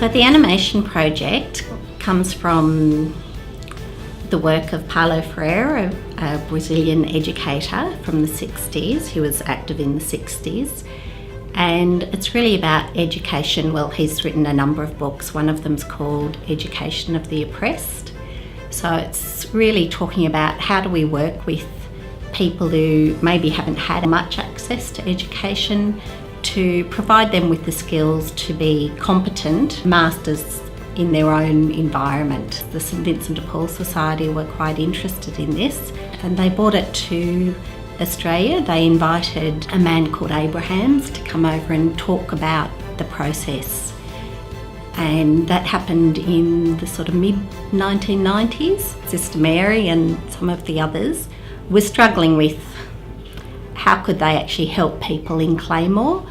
So the animation project comes from the work of Paulo Freire, a Brazilian educator from the 60s, who was active in the 60s. And it's really about education. Well, he's written a number of books. One of them's called Education of the Oppressed. So it's really talking about how do we work with people who maybe haven't had much access to education to provide them with the skills to be competent masters in their own environment. The St Vincent de Paul Society were quite interested in this and they brought it to Australia. They invited a man called Abrahams to come over and talk about the process. And that happened in the sort of mid-1990s. Sister Mary and some of the others were struggling with how could they actually help people in Claymore.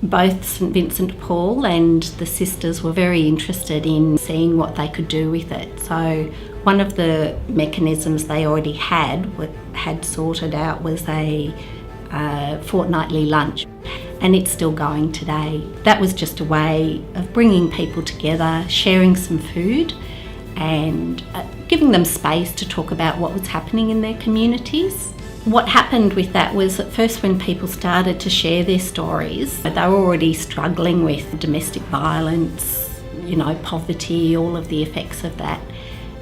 Both St Vincent de Paul and the sisters were very interested in seeing what they could do with it. So one of the mechanisms they already had sorted out was a fortnightly lunch, and it's still going today. That was just a way of bringing people together, sharing some food and giving them space to talk about what was happening in their communities. What happened with that was at first when people started to share their stories, they were already struggling with domestic violence, poverty, all of the effects of that.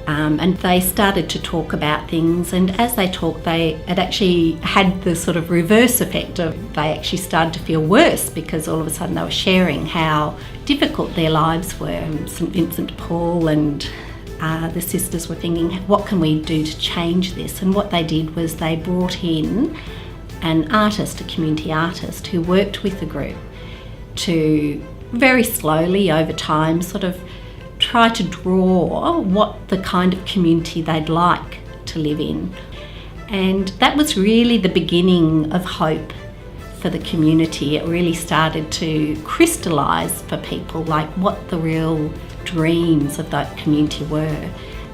And they started to talk about things, and as they talked, it actually had the sort of reverse effect of they actually started to feel worse because all of a sudden they were sharing how difficult their lives were. St Vincent de Paul and the sisters were thinking, what can we do to change this? And what they did was they brought in an artist, a community artist, who worked with the group to very slowly over time sort of try to draw what the kind of community they'd like to live in. And that was really the beginning of hope for the community. It really started to crystallise for people like what the real dreams of that community were.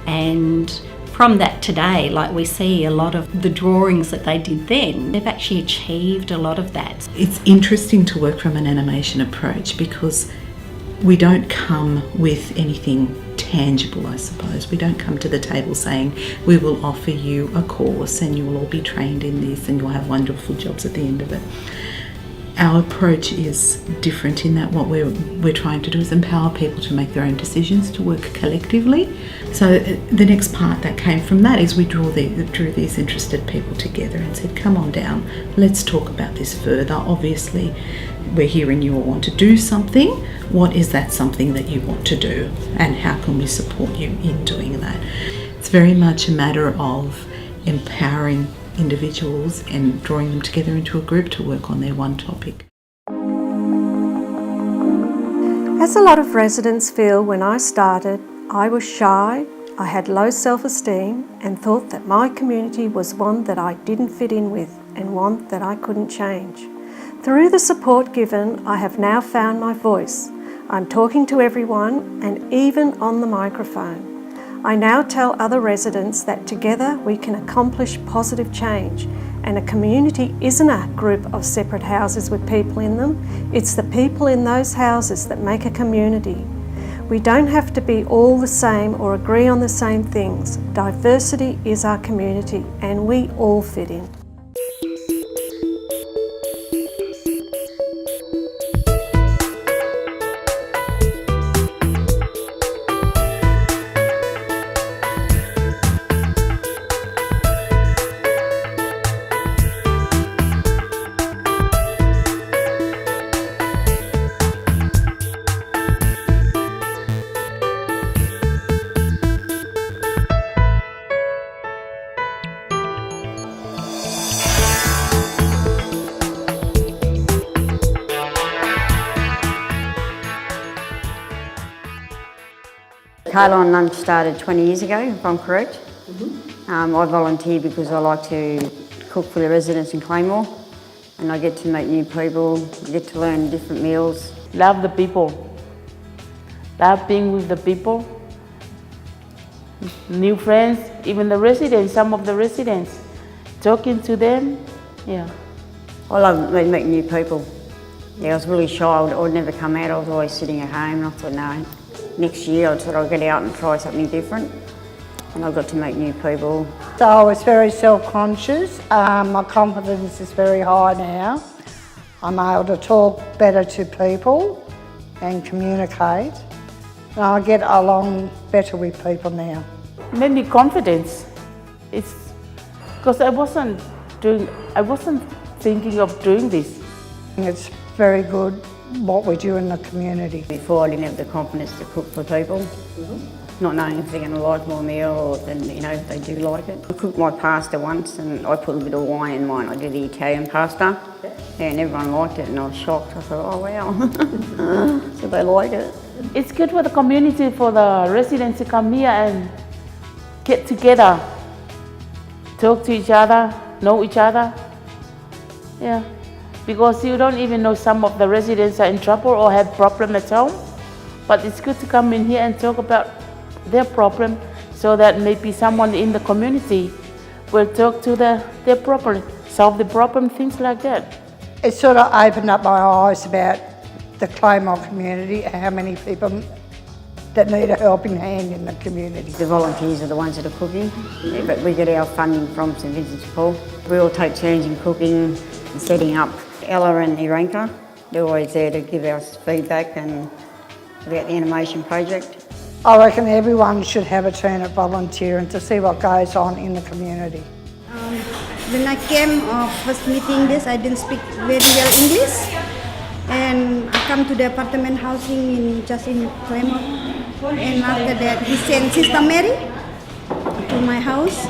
And from that today, we see a lot of the drawings that they did then, they've actually achieved a lot of that. It's interesting to work from an animation approach because we don't come with anything tangible, I suppose. We don't come to the table saying we will offer you a course and you will all be trained in this and you'll have wonderful jobs at the end of it. Our approach is different in that what we're trying to do is empower people to make their own decisions, to work collectively. So the next part that came from that is we drew these interested people together and said, come on down, let's talk about this further. Obviously, we're hearing you all want to do something. What is that something that you want to do? And how can we support you in doing that? It's very much a matter of empowering individuals and drawing them together into a group to work on their one topic. As a lot of residents feel, when I started, I was shy, I had low self-esteem and thought that my community was one that I didn't fit in with and one that I couldn't change. Through the support given, I have now found my voice. I'm talking to everyone and even on the microphone. I now tell other residents that together we can accomplish positive change, and a community isn't a group of separate houses with people in them. It's the people in those houses that make a community. We don't have to be all the same or agree on the same things. Diversity is our community and we all fit in. Kayla on Lunch started 20 years ago, if I'm correct. I volunteer because I like to cook for the residents in Claymore, and I get to meet new people, I get to learn different meals. Love the people, love being with the people, new friends, even the residents, some of the residents, talking to them, yeah. I love meeting new people. Yeah, I was really shy, I would never come out, I was always sitting at home and I thought, no, next year I thought I'd get out and try something different, and I got to meet new people. So I was very self-conscious. My confidence is very high now. I'm able to talk better to people and communicate. And I get along better with people now. Made me confidence. It's because I wasn't thinking of doing this. It's very good what we do in the community. Before I didn't have the confidence to cook for people, not knowing if they're going to like my meal or then, if they do like it. I cooked my pasta once and I put a bit of wine in mine. I did the Italian pasta and everyone liked it and I was shocked. I thought, oh wow, so they like it. It's good for the community, for the residents to come here and get together, talk to each other, know each other. Yeah, because you don't even know some of the residents are in trouble or have problem at home. But it's good to come in here and talk about their problem so that maybe someone in the community will talk to their problem, solve the problem, things like that. It sort of opened up my eyes about the Claymore community, how many people that need a helping hand in the community. The volunteers are the ones that are cooking, but we get our funding from St Vincent de Paul. We all take turns in cooking and setting up. Ella and Iranka, they're always there to give us feedback and about the animation project. I reckon everyone should have a turn at volunteering to see what goes on in the community. When I came first meeting this, I didn't speak very well English, and I come to the apartment housing in Claymore, and after that he sent Sister Mary to my house,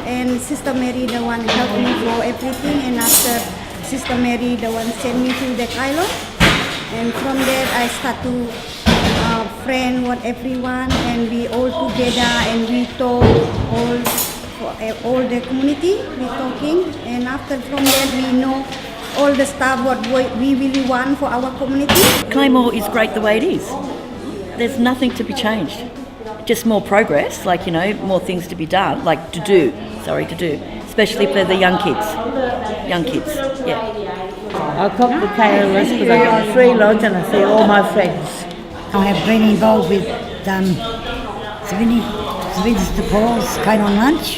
and Sister Mary the one helped me for everything, and after Sister Mary the one sent me to the Kylo, and from there I start to friend with everyone, and we all together and we talk all the community, we talking, and after from there we know all the stuff what we really want for our community. Claymore is great the way it is. There's nothing to be changed. Just more progress, more things to be done, to do, especially for the young kids. I cook the KLS because I get a free lunch and I see all my friends. I have been involved with St de Paul's Came on Lunch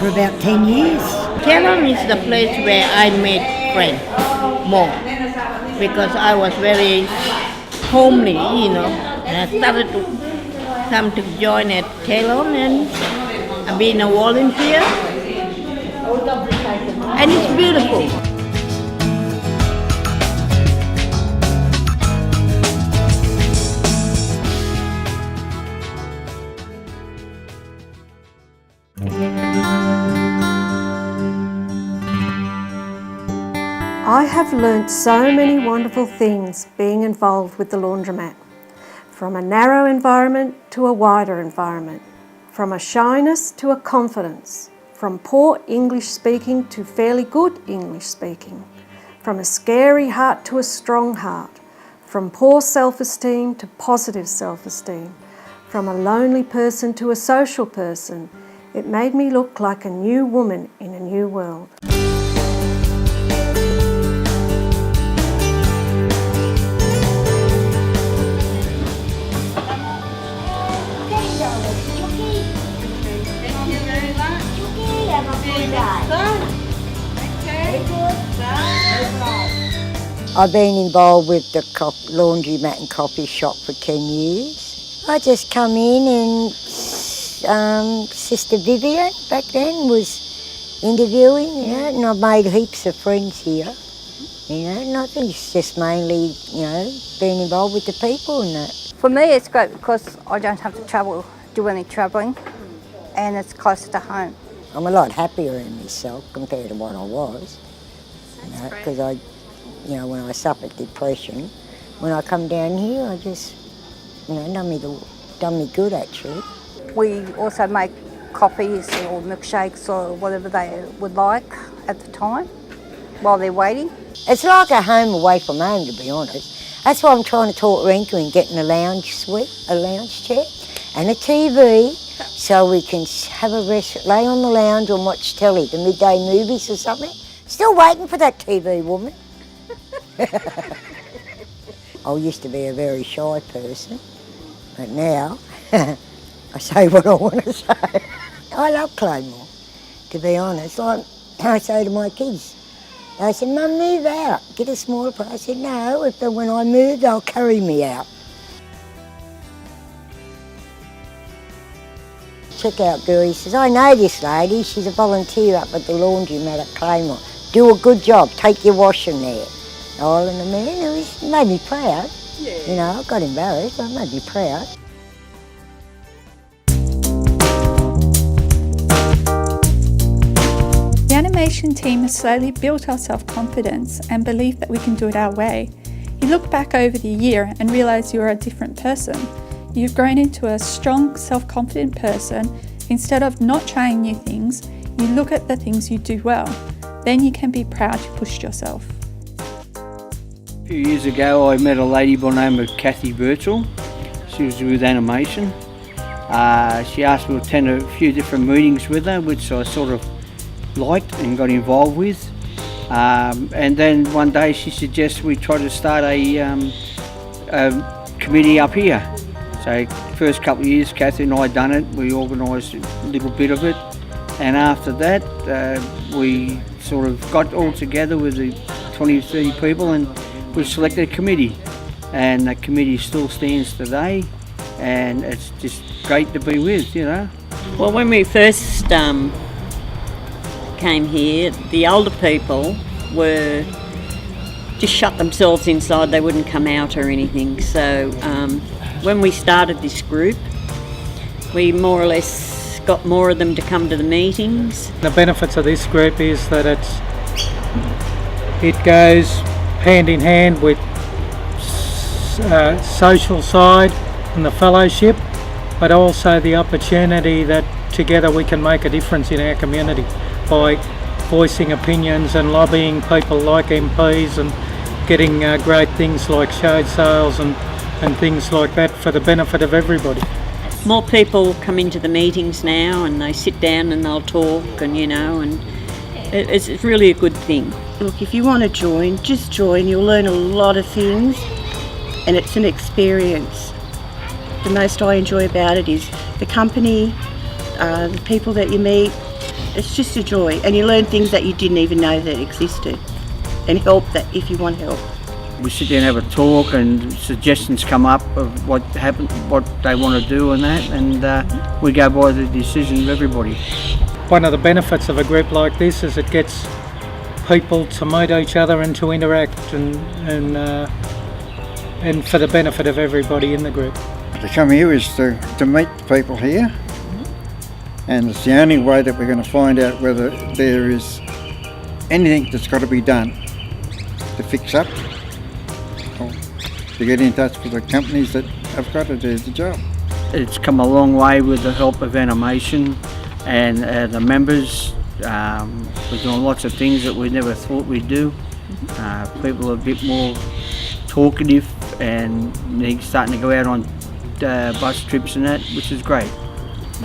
for about 10 years. Kelon is the place where I made friends more because I was very homely, and I started to come to join at Kelon and I've been a volunteer, and it's beautiful. I have learnt so many wonderful things being involved with the laundromat. From a narrow environment to a wider environment. From a shyness to a confidence. From poor English speaking to fairly good English speaking. From a scary heart to a strong heart. From poor self-esteem to positive self-esteem. From a lonely person to a social person. It made me look like a new woman in a new world. I've been involved with the laundromat and coffee shop for 10 years. I just come in and Sister Vivian back then was interviewing, and I've made heaps of friends here. And I think it's just mainly, being involved with the people and that. For me it's great because I don't have to do any travelling, and it's closer to home. I'm a lot happier in myself compared to what I was. Because when I suffered depression, when I come down here, I just, done me good actually. We also make coffees or milkshakes or whatever they would like at the time while they're waiting. It's like a home away from home, to be honest. That's why I'm trying to talk Renka and getting a lounge suite, a lounge chair, and a TV, so we can have a rest, lay on the lounge and watch telly, the midday movies or something. Still waiting for that TV woman. I used to be a very shy person, But now, I say what I want to say. I love Claymore, to be honest. Like I say to my kids, they said, Mum, move out, get a smaller place. I said, no, when I move, they'll carry me out. Check out girl, he says, I know this lady, she's a volunteer up at the laundromat at Claymore. Do a good job, take your washing there. All in a minute, it made me proud. Yeah. You know, I got embarrassed, but it made me proud. The animation team has slowly built our self-confidence and belief that we can do it our way. You look back over the year and realise you are a different person. You've grown into a strong, self-confident person. Instead of not trying new things, you look at the things you do well. Then you can be proud you pushed yourself. A few years ago I met a lady by the name of Kathy Birchall. She was with animation. She asked me to attend a few different meetings with her, which I sort of liked and got involved with. And then one day she suggested we try to start a committee up here. So first couple of years Kathy and I done it, we organised a little bit of it, and after that we sort of got all together with the 20 or 30 people and we selected a committee, and the committee still stands today, and it's just great to be with, you know. Well, when we first came here, the older people were just shut themselves inside, they wouldn't come out or anything. So when we started this group, we more or less got more of them to come to the meetings. The benefits of this group is that it goes hand in hand with social side and the fellowship, but also the opportunity that together we can make a difference in our community by voicing opinions and lobbying people like MPs and getting great things like shade sales and things like that for the benefit of everybody. More people come into the meetings now and they sit down and they'll talk, and you know, and it's really a good thing. Look, if you want to join, just join. You'll learn a lot of things and it's an experience. The most I enjoy about it is the company, the people that you meet. It's just a joy, and you learn things that you didn't even know that existed, and help that if you want help. We sit there and have a talk, and suggestions come up of what happened, what they want to do and that, and we go by the decision of everybody. One of the benefits of a group like this is it gets people to meet each other and to interact, and for the benefit of everybody in the group. To come here is to meet people here, and it's the only way that we're going to find out whether there is anything that's got to be done to fix up, or to get in touch with the companies that have got to do the job. It's come a long way with the help of animation and the members. We're doing lots of things that we never thought we'd do. People are a bit more talkative, and they're starting to go out on bus trips and that, which is great.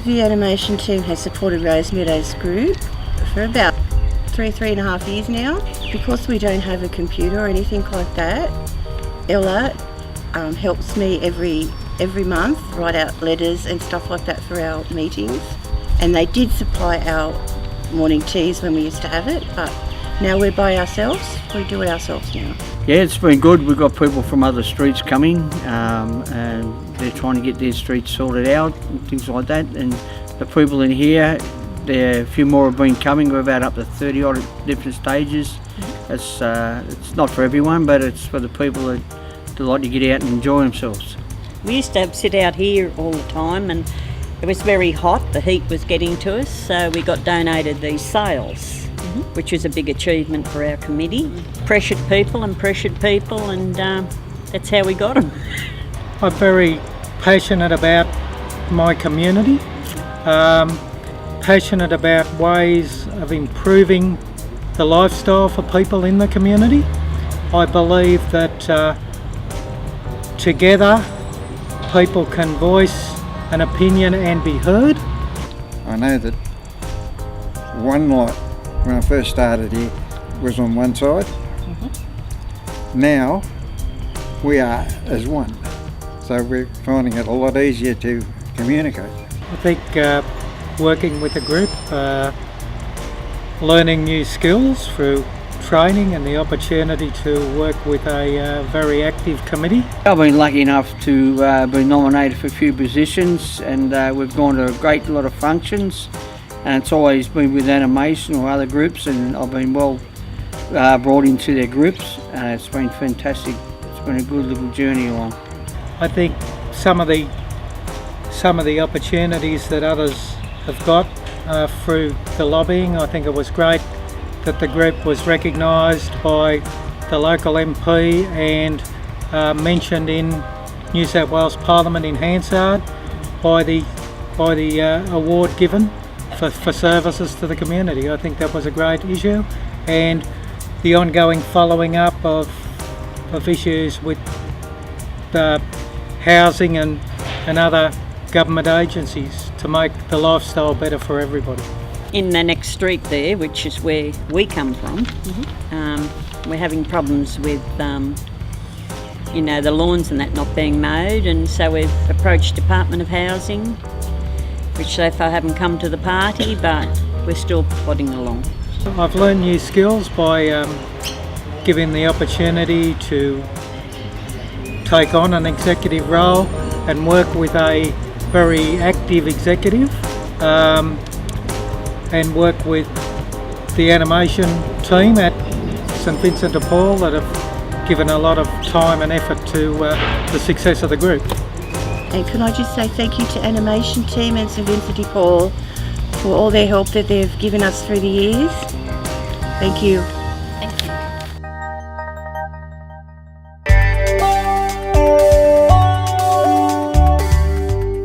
The animation team has supported Rose Meadows Group for about three and a half years now. Because we don't have a computer or anything like that, Ella helps me every month write out letters and stuff like that for our meetings. And they did supply our morning teas when we used to have it, but now we're by ourselves. We do it ourselves now. Yeah, it's been good. We've got people from other streets coming, and they're trying to get their streets sorted out and things like that. And the people in here, a few more have been coming. We're about up to 30 odd different stages. It's not for everyone, but it's for the people that like to get out and enjoy themselves. We used to sit out here all the time, and it was very hot. The heat was getting to us, so we got donated these sails, which was a big achievement for our committee. Pressured people, and that's how we got them. I'm very passionate about my community, passionate about ways of improving the lifestyle for people in the community. I believe that together people can voice an opinion and be heard. I know that one light when I first started here was on one side. Now we are as one. So we're finding it a lot easier to communicate. I think working with a group, learning new skills through training and the opportunity to work with a very active committee. I've been lucky enough to be nominated for a few positions, and we've gone to a great lot of functions, and it's always been with animation or other groups, and I've been well brought into their groups, and it's been fantastic. It's been a good little journey along. I think some of the opportunities that others have got through the lobbying, I think it was great that the group was recognised by the local MP and mentioned in New South Wales Parliament in Hansard by the award given for services to the community. I think that was a great issue, and the ongoing following up of issues with housing and other government agencies to make the lifestyle better for everybody. In the next street there, which is where we come from, we're having problems with, the lawns and that not being mowed, and so we've approached Department of Housing, which so far haven't come to the party, but we're still plodding along. I've learned new skills by given the opportunity to take on an executive role and work with a very active executive, and work with the animation team at St Vincent de Paul that have given a lot of time and effort to the success of the group. And can I just say thank you to animation team and St Vincent de Paul for all their help that they've given us through the years. Thank you.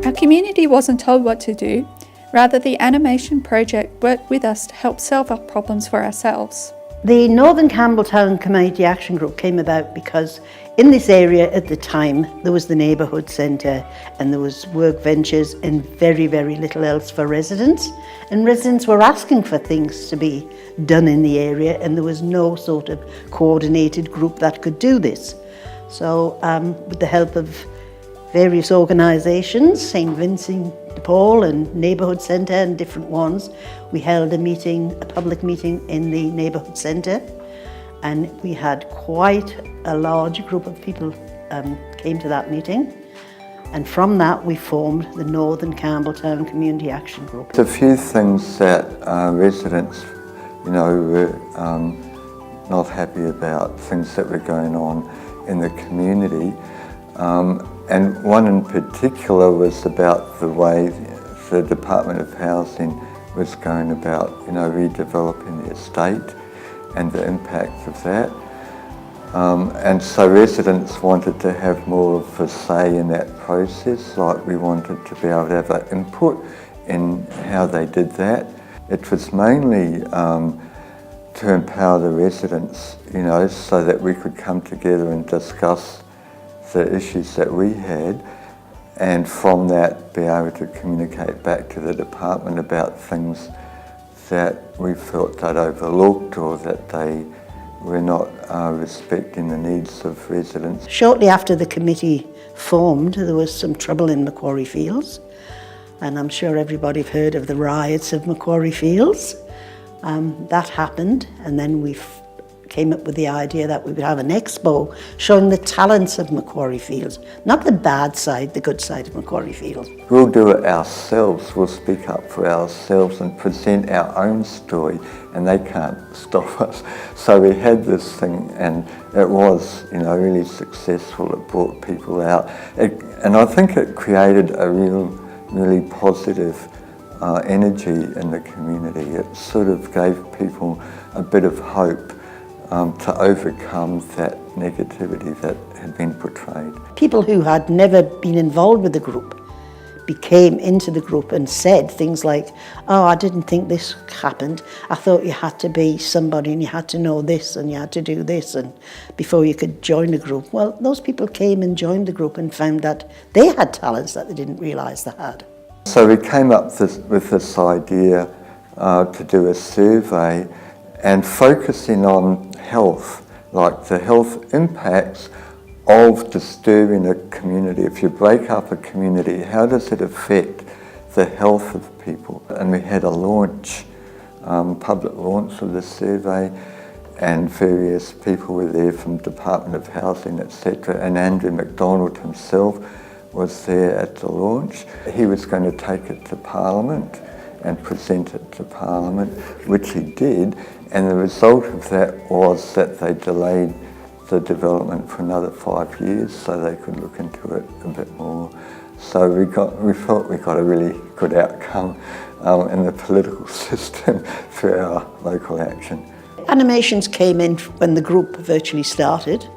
Our community wasn't told what to do. Rather, the animation project worked with us to help solve our problems for ourselves. The Northern Campbelltown Community Action Group came about because in this area at the time there was the neighbourhood centre and there was work ventures and very, very little else for residents. And residents were asking for things to be done in the area, and there was no sort of coordinated group that could do this. So with the help of various organisations, St Vincent de Paul and Neighbourhood Centre and different ones, we held a public meeting in the Neighbourhood Centre, and we had quite a large group of people came to that meeting, and from that we formed the Northern Campbelltown Community Action Group. There's a few things that residents, were not happy about, things that were going on in the community. And one in particular was about the way the Department of Housing was going about, redeveloping the estate and the impact of that. And so residents wanted to have more of a say in that process, like we wanted to be able to have an input in how they did that. It was mainly to empower the residents, so that we could come together and discuss the issues that we had, and from that be able to communicate back to the department about things that we felt they'd overlooked or that they were not respecting the needs of residents. Shortly after the committee formed, there was some trouble in Macquarie Fields, and I'm sure everybody have heard of the riots of Macquarie Fields. That happened, and then we came up with the idea that we would have an expo showing the talents of Macquarie Fields, not the bad side, the good side of Macquarie Fields. We'll do it ourselves, we'll speak up for ourselves and present our own story, and they can't stop us. So we had this thing, and it was, really successful. It brought people out, and I think it created a really positive energy in the community. It sort of gave people a bit of hope to overcome that negativity that had been portrayed. People who had never been involved with the group came into the group and said things like, "Oh, I didn't think this happened. I thought you had to be somebody and you had to know this and you had to do this and before you could join the group." Well, those people came and joined the group and found that they had talents that they didn't realise they had. So we came up with this idea to do a survey and focusing on health, like the health impacts of disturbing a community. If you break up a community, how does it affect the health of people? And we had a launch, public launch of the survey, and various people were there from Department of Housing, etc. And Andrew McDonald himself was there at the launch. He was going to take it to Parliament and present it to Parliament, which he did. And the result of that was that they delayed the development for another 5 years so they could look into it a bit more. So we felt we got a really good outcome in the political system for our local action. Animations came in when the group virtually started,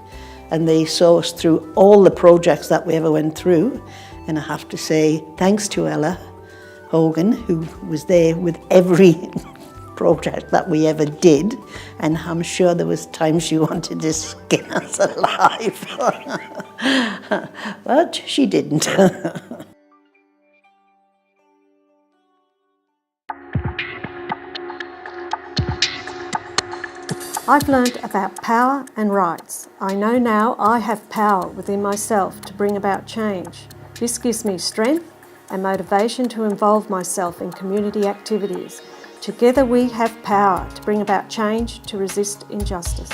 and they saw us through all the projects that we ever went through. And I have to say, thanks to Ella Hogan, who was there with every project that we ever did, and I'm sure there was times she wanted to skin us alive, but she didn't. I've learnt about power and rights. I know now I have power within myself to bring about change. This gives me strength and motivation to involve myself in community activities. Together we have power to bring about change to resist injustice.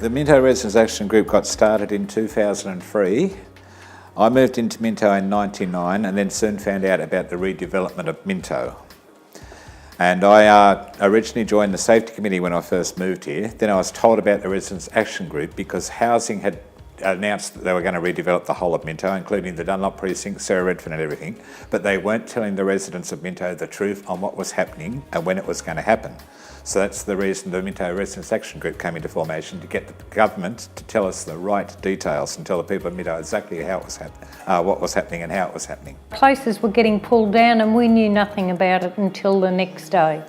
The Minto Residents Action Group got started in 2003. I moved into Minto in 99 and then soon found out about the redevelopment of Minto. And I originally joined the Safety Committee when I first moved here. Then I was told about the Residents Action Group because Housing had announced that they were going to redevelop the whole of Minto, including the Dunlop precinct, Sarah Redfern and everything, but they weren't telling the residents of Minto the truth on what was happening and when it was going to happen. So that's the reason the Minto Residents Action Group came into formation, to get the government to tell us the right details and tell the people of Minto exactly how it was what was happening and how it was happening. Places were getting pulled down and we knew nothing about it until the next day.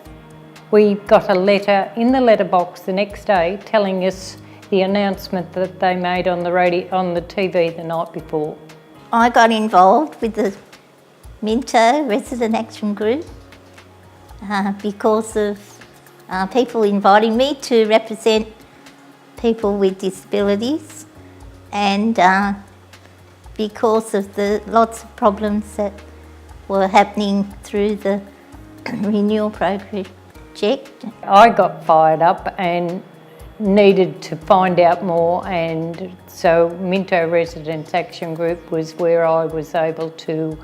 We got a letter in the letterbox the next day telling us the announcement that they made on the radio, on the TV the night before. I got involved with the Minto Resident Action Group because of people inviting me to represent people with disabilities, and because of the lots of problems that were happening through the renewal project. I got fired up and needed to find out more, and so Minto Residents Action Group was where I was able to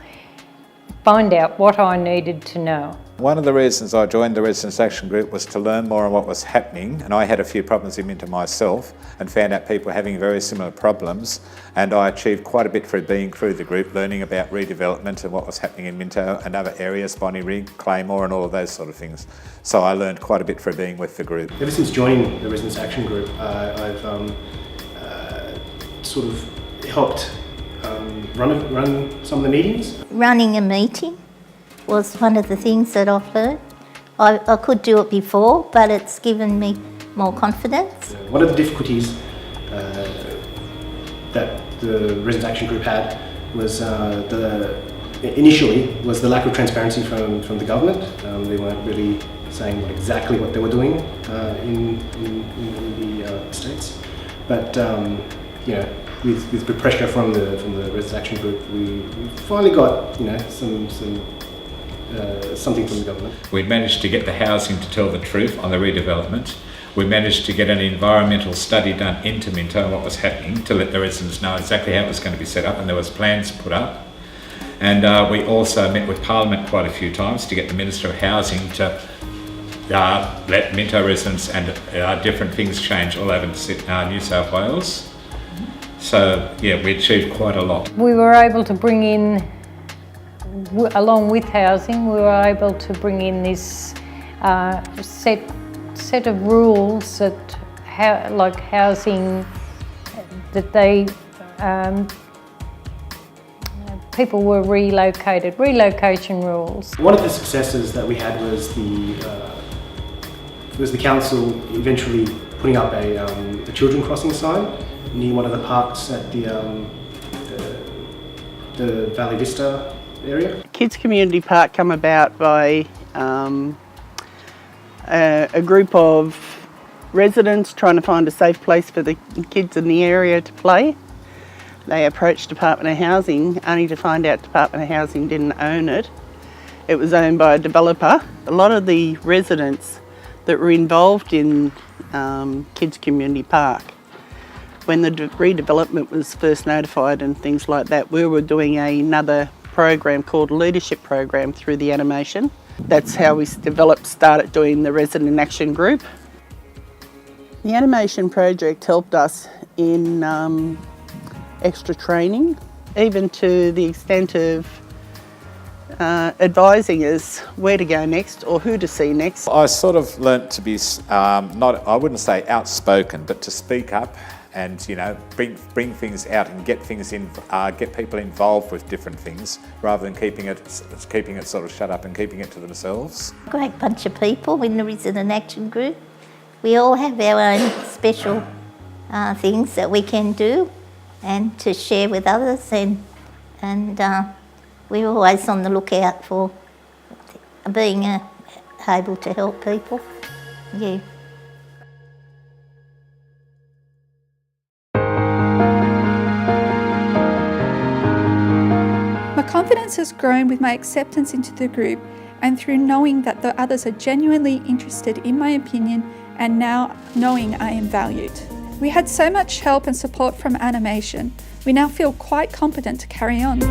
find out what I needed to know. One of the reasons I joined the Residents Action Group was to learn more on what was happening, and I had a few problems in Minto myself and found out people having very similar problems, and I achieved quite a bit through being through the group, learning about redevelopment and what was happening in Minto and other areas, Bonnyrigg, Claymore and all of those sort of things. So I learned quite a bit through being with the group. Ever since joining the Residents Action Group, I've sort of helped run some of the meetings. Running a meeting was one of the things that I've learned. I could do it before, but it's given me more confidence. One of the difficulties that the Residents Action Group had was initially was the lack of transparency from the government. They weren't really saying exactly what they were doing in the states, but you know, with the pressure from the Residents Action Group, we finally got something from the government. We managed to get the housing to tell the truth on the redevelopment. We managed to get an environmental study done into Minto on what was happening to let the residents know exactly how it was going to be set up, and there was plans put up. And we also met with Parliament quite a few times to get the Minister of Housing to let Minto residents and different things change all over New South Wales. So yeah, we achieved quite a lot. We were able to bring in, along with housing, we were able to bring in this set of rules that, like housing, that they people were relocated, relocation rules. One of the successes that we had was the council eventually putting up a children crossing sign near one of the parks at the Valley Vista area. Kids Community Park come about by a group of residents trying to find a safe place for the kids in the area to play. They approached Department of Housing only to find out Department of Housing didn't own it. It was owned by a developer. A lot of the residents that were involved in Kids Community Park, when the redevelopment was first notified and things like that, we were doing another program called Leadership Program through the animation. That's how we started doing the Resident Action Group. The animation project helped us in extra training, even to the extent of advising us where to go next or who to see next. I sort of learnt to be, I wouldn't say outspoken, but to speak up and, you know, bring things out and get things in, get people involved with different things rather than keeping it sort of shut up and keeping it to themselves. Great bunch of people in the Resident Action Group. We all have our own special things that we can do and to share with others, and we're always on the lookout for being able to help people. Yeah. My confidence has grown with my acceptance into the group and through knowing that the others are genuinely interested in my opinion and now knowing I am valued. We had so much help and support from animation. We now feel quite competent to carry on.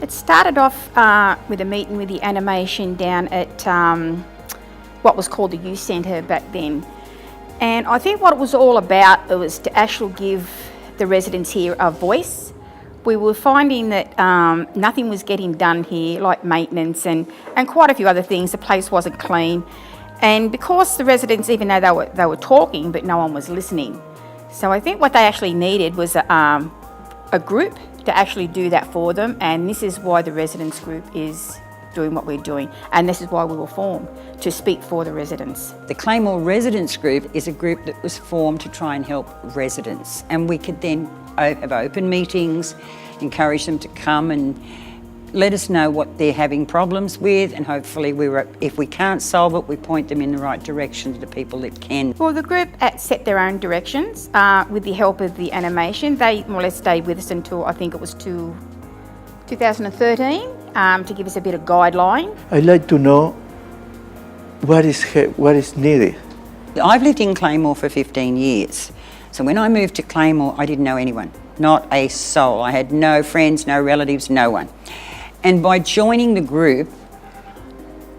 It started off with a meeting with the animation down at what was called the youth centre back then. And I think what it was all about was to actually give the residents here a voice. We were finding that nothing was getting done here, like maintenance and quite a few other things. The place wasn't clean. And because the residents, even though they were talking, but no one was listening. So I think what they actually needed was a group to actually do that for them. And this is why the residents group is doing what we're doing, and this is why we were formed, to speak for the residents. The Claymore Residents Group is a group that was formed to try and help residents, and we could then have open meetings, encourage them to come and let us know what they're having problems with, and hopefully if we can't solve it, we point them in the right direction to the people that can. Well, the group set their own directions with the help of the animation. They more or less stayed with us until I think it was 2013 to give us a bit of guideline. I'd like to know what is needed. I've lived in Claymore for 15 years. So when I moved to Claymore, I didn't know anyone, not a soul. I had no friends, no relatives, no one. And by joining the group,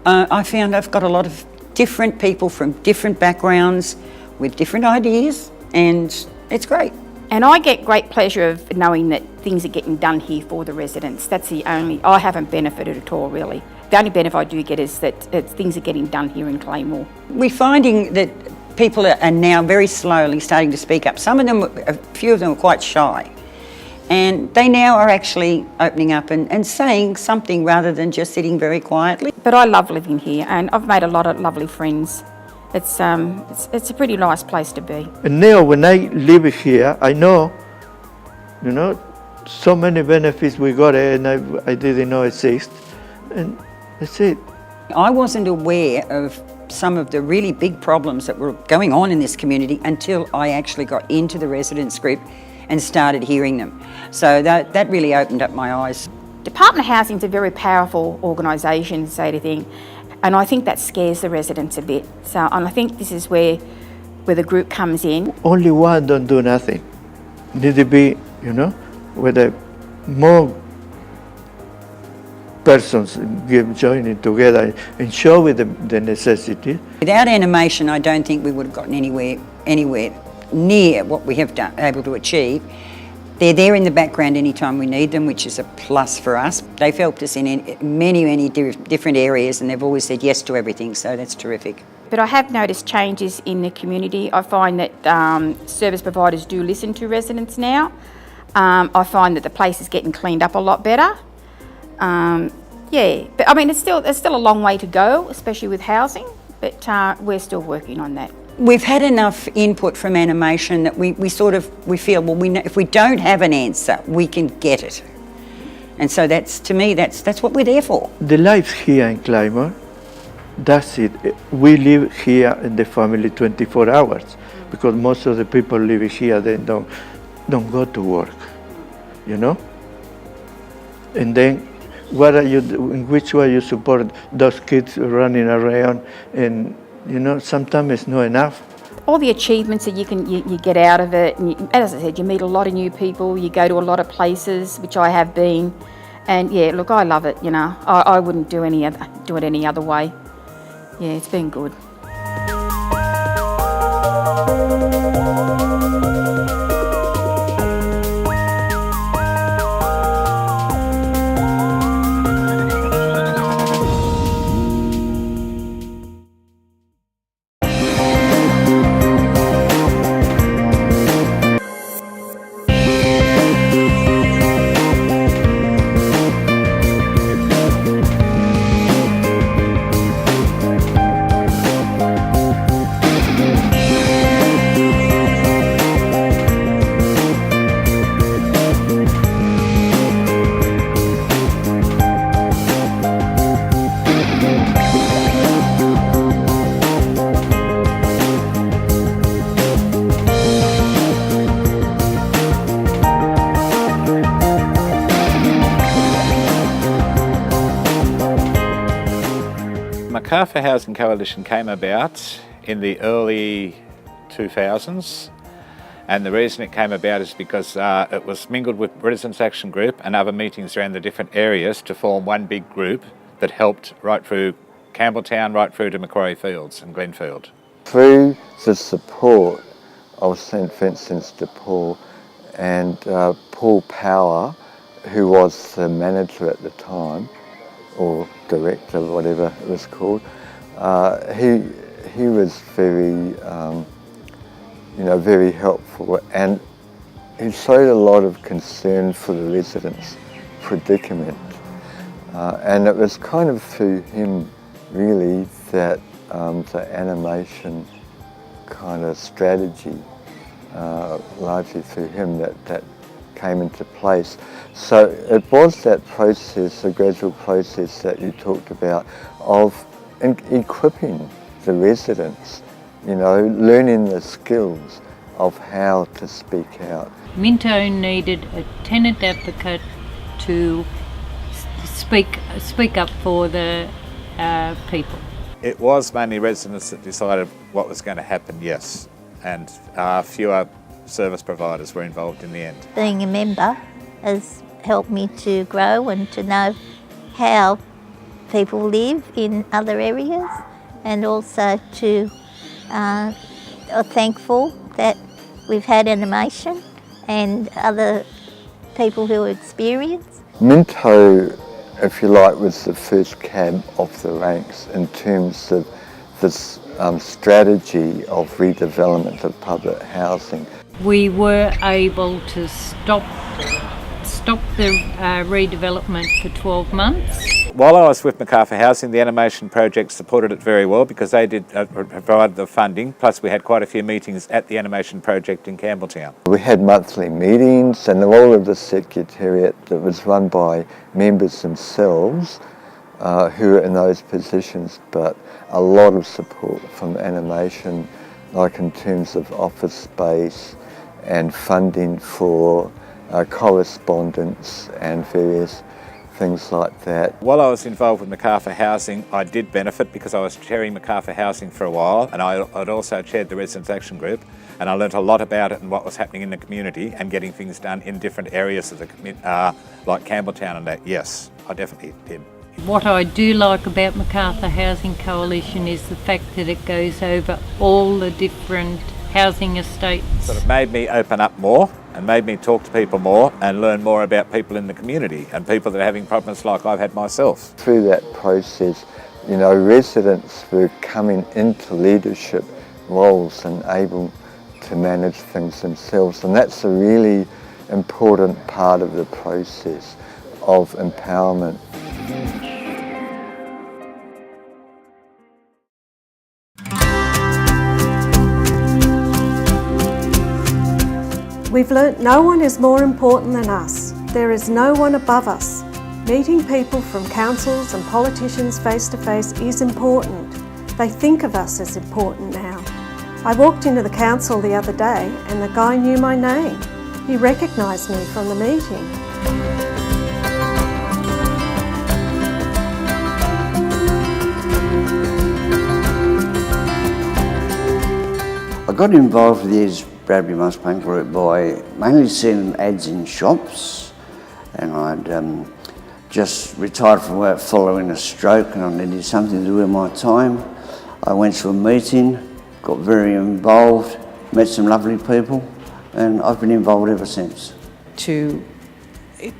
I found I've got a lot of different people from different backgrounds with different ideas, and it's great. And I get great pleasure of knowing that things are getting done here for the residents. That's the only, I haven't benefited at all really. The only benefit I do get is that things are getting done here in Claymore. We're finding that people are now very slowly starting to speak up. Some of them, a few of them are quite shy. And they now are actually opening up and saying something rather than just sitting very quietly. But I love living here and I've made a lot of lovely friends. It's a pretty nice place to be. And now when I live here, I know, so many benefits we got and I didn't know exist. And that's it. I wasn't aware of some of the really big problems that were going on in this community until I actually got into the residents group and started hearing them. So that really opened up my eyes. Department of Housing is a very powerful organisation, so to think, and I think that scares the residents a bit. So, and I think this is where the group comes in. Only one don't do nothing. Need to be, whether more persons joining together and show with the necessity. Without animation, I don't think we would have gotten anywhere near what we have able to achieve. They're there in the background anytime we need them, which is a plus for us. They've helped us in many different areas, and they've always said yes to everything, so that's terrific. But I have noticed changes in the community. I find that service providers do listen to residents now. I find that the place is getting cleaned up a lot better. Yeah, but I mean, there's still a long way to go, especially with housing, but we're still working on that. We've had enough input from animation that we feel, well, we know, if we don't have an answer, we can get it. And so to me, that's what we're there for. The life here in Claymore, that's it. We live here in the family 24 hours because most of the people live here, they don't go to work, you know? And then what are you, in which way you support those kids running around, and you know, sometimes it's not enough. All the achievements that you get out of it, and as I said, you meet a lot of new people, you go to a lot of places, which I have been, and yeah, look, I love it, you know. I wouldn't do it any other way. Yeah, it's been good. Macarthur Housing Coalition came about in the early 2000s, and the reason it came about is because it was mingled with Residents Action Group and other meetings around the different areas to form one big group that helped right through Campbelltown, right through to Macquarie Fields and Glenfield. Through the support of St Vincent's de Paul and Paul Power, who was the manager at the time, or director, whatever it was called, he was very, very helpful, and he showed a lot of concern for the residents' predicament, and it was kind of through him really that the animation kind of strategy, largely through him, that came into place. So it was that process, a gradual process that you talked about, of equipping the residents, you know, learning the skills of how to speak out. Minto needed a tenant advocate to speak up for the people. It was mainly residents that decided what was going to happen, yes, and fewer service providers were involved in the end. Being a member has helped me to grow and to know how people live in other areas, and also to are thankful that we've had animation and other people who are experienced. Minto, if you like, was the first cab off the ranks in terms of this strategy of redevelopment of public housing. We were able to stop the redevelopment for 12 months. While I was with Macarthur Housing, the animation project supported it very well because they did provide the funding, plus we had quite a few meetings at the animation project in Campbelltown. We had monthly meetings, and all of the secretariat that was run by members themselves who were in those positions, but a lot of support from animation, like in terms of office space and funding for correspondence and various things like that. While I was involved with Macarthur Housing, I did benefit because I was chairing Macarthur Housing for a while, and I'd also chaired the Residents Action Group, and I learnt a lot about it and what was happening in the community and getting things done in different areas of the community, like Campbelltown and that. Yes, I definitely did. What I do like about Macarthur Housing Coalition is the fact that it goes over all the different housing estates. Sort of made me open up more and made me talk to people more and learn more about people in the community and people that are having problems like I've had myself. Through that process, you know, residents were coming into leadership roles and able to manage things themselves, and that's a really important part of the process of empowerment. We've learnt no one is more important than us. There is no one above us. Meeting people from councils and politicians face to face is important. They think of us as important now. I walked into the council the other day and the guy knew my name. He recognised me from the meeting. I got involved with the Bradbury Master Group by mainly seeing ads in shops, and I'd just retired from work following a stroke and I needed something to do with my time. I went to a meeting, got very involved, met some lovely people, and I've been involved ever since. To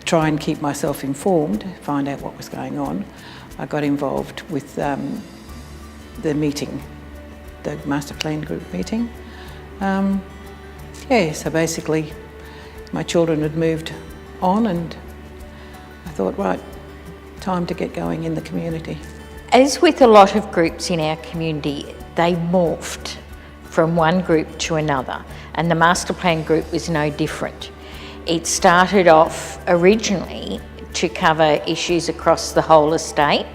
try and keep myself informed, find out what was going on, I got involved with the meeting, the Master Plan Group meeting. So basically my children had moved on and I thought, right, time to get going in the community. As with a lot of groups in our community, they morphed from one group to another, and the Master Plan Group was no different. It started off originally to cover issues across the whole estate,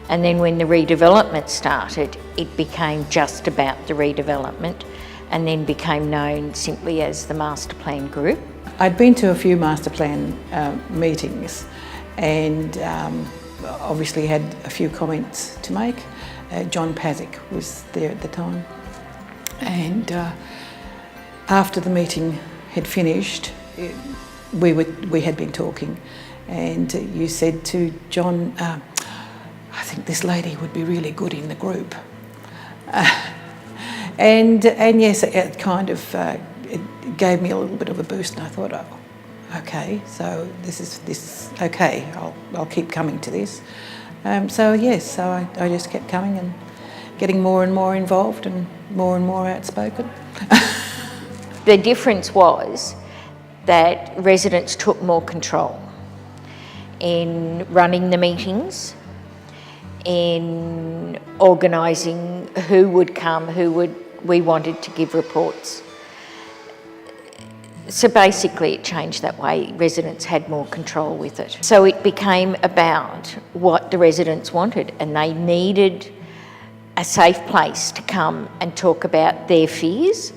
and then when the redevelopment started, it became just about the redevelopment and then became known simply as the Master Plan Group. I'd been to a few Master Plan meetings and obviously had a few comments to make. John Pazick was there at the time, and after the meeting had finished, we had been talking, and you said to John, I think this lady would be really good in the group. And yes, it kind of it gave me a little bit of a boost, and I thought, oh, okay, so this is okay. I'll keep coming to this. So I just kept coming and getting more and more involved and more outspoken. The difference was that residents took more control in running the meetings, in organising who would come, we wanted to give reports. So basically it changed that way. Residents had more control with it. So it became about what the residents wanted, and they needed a safe place to come and talk about their fears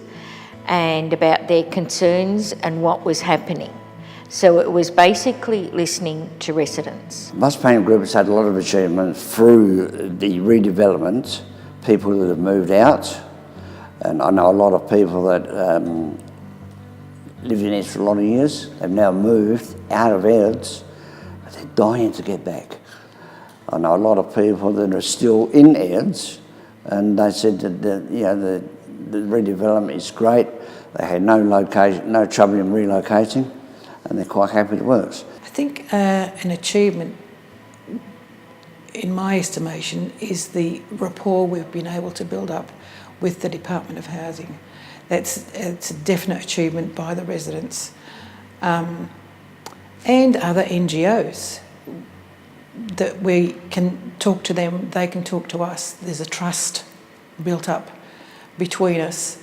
and about their concerns and what was happening. So it was basically listening to residents. Master Plan Group has had a lot of achievement through the redevelopment, people that have moved out, and I know a lot of people that lived in Ed's for a lot of years, have now moved out of Ed's, but they're dying to get back. I know a lot of people that are still in Ed's, and they said that the redevelopment is great. They had no trouble in relocating, and they're quite happy it works. I think an achievement, in my estimation, is the rapport we've been able to build up with the Department of Housing. It's a definite achievement by the residents and other NGOs, that we can talk to them, they can talk to us. There's a trust built up between us.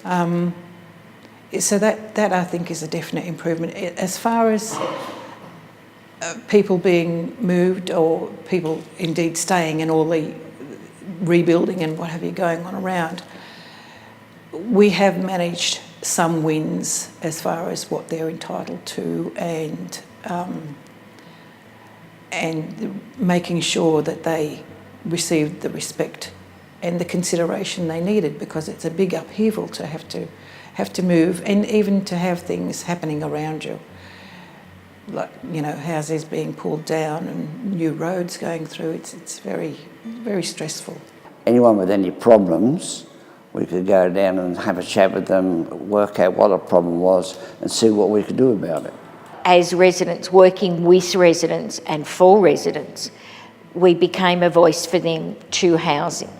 So that I think is a definite improvement. As far as people being moved or people indeed staying and all the rebuilding and what have you going on around, we have managed some wins as far as what they're entitled to and making sure that they received the respect and the consideration they needed, because it's a big upheaval to have to move, and even to have things happening around you, like houses being pulled down and new roads going through. It's very, very stressful. Anyone with any problems we could go down and have a chat with them, work out what the problem was and see what we could do about it. As residents, working with residents and for residents, we became a voice for them to housing.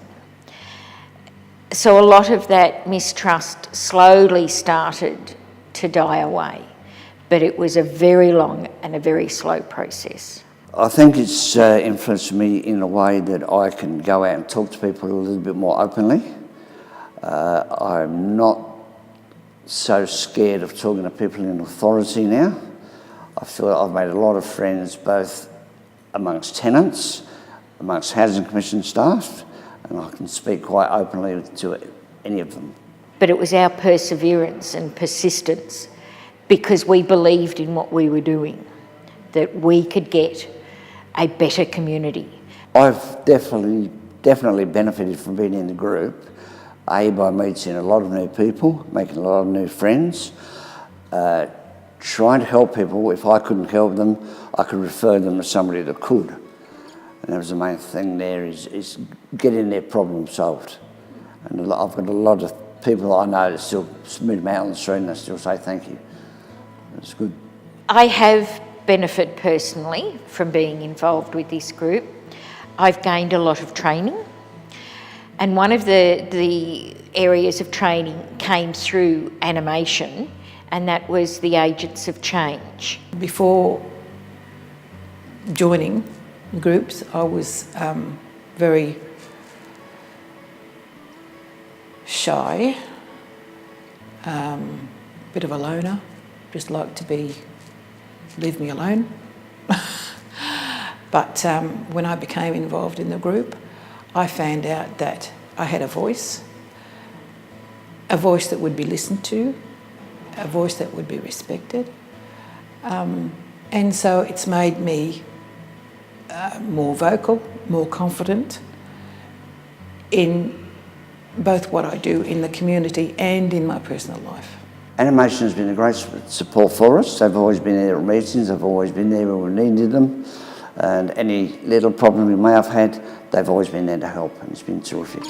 So a lot of that mistrust slowly started to die away, but it was a very long and a very slow process. I think it's influenced me in a way that I can go out and talk to people a little bit more openly. I'm not so scared of talking to people in authority now. I feel I've made a lot of friends both amongst tenants, amongst Housing Commission staff, and I can speak quite openly to any of them. But it was our perseverance and persistence, because we believed in what we were doing, that we could get a better community. I've definitely benefited from being in the group, by meeting a lot of new people, making a lot of new friends, trying to help people. If I couldn't help them, I could refer them to somebody that could. And that was the main thing there, is getting their problem solved. And I've got a lot of people I know that still meet them out on the street and they still say thank you. It's good. I have benefited personally from being involved with this group. I've gained a lot of training, and one of the areas of training came through animation, and that was the Agents of Change. Before joining groups, I was very shy, bit of a loner, just like to leave me alone. But when I became involved in the group, I found out that I had a voice that would be listened to, a voice that would be respected. And so it's made me more vocal, more confident in both what I do in the community and in my personal life. Animation has been a great support for us. They've always been there at meetings, they've always been there when we needed them, and any little problem we may have had, they've always been there to help, and it's been terrific.